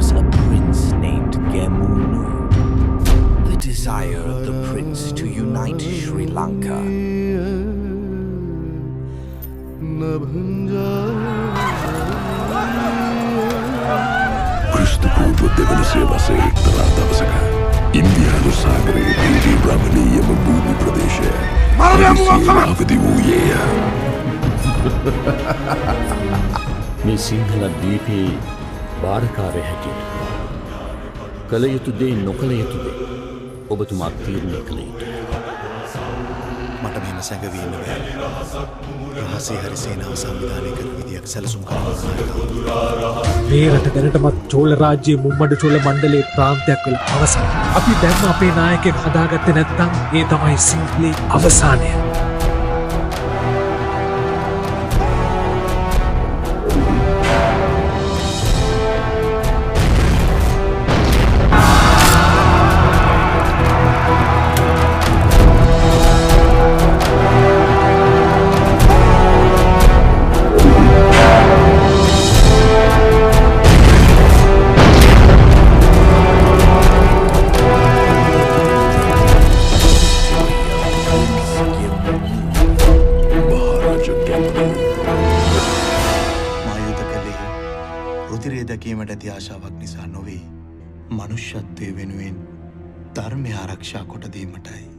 was a prince named Gemunu. The desire of the prince to unite Sri Lanka. ක්‍රිස්තුපූර්ව දෙවන සේවසේ එක්තරා දවසක ඉන්දියානු සාගරයේ පිහිටි රමණීයම භූමි ප්‍රදේශය සීමාවති වූයේය. මේ සිංහල දීපේ භාරකාරය හැටියට කළ යුතු දේ නොකළ යුතු දේ ඔබතුමා තීරණය කළ යුතුයි. මට මෙහෙම සැඟවීම බෑ. රහසේ හරි සේනාව සංවිධානය කරන විදියක් සැලසුම් කරනවා. මේ රට දැනටමත් චෝල රාජ්‍යයේ මුම්මඩ චෝල මණ්ඩලයේ ප්‍රාන්තයක් වෙලා අවසන්. අපි දැන් අපේ නායකයෙක් හදාගත්තේ නැත්නම් ඒ තමයි සිංහලයේ අවසානය. රුධිරය දැකීමට ඇති ආශාවක් නිසා නොවේ මනුෂ්‍යත්වය වෙනුවෙන් ධර්මය ආරක්ෂා කොට දීමටයි.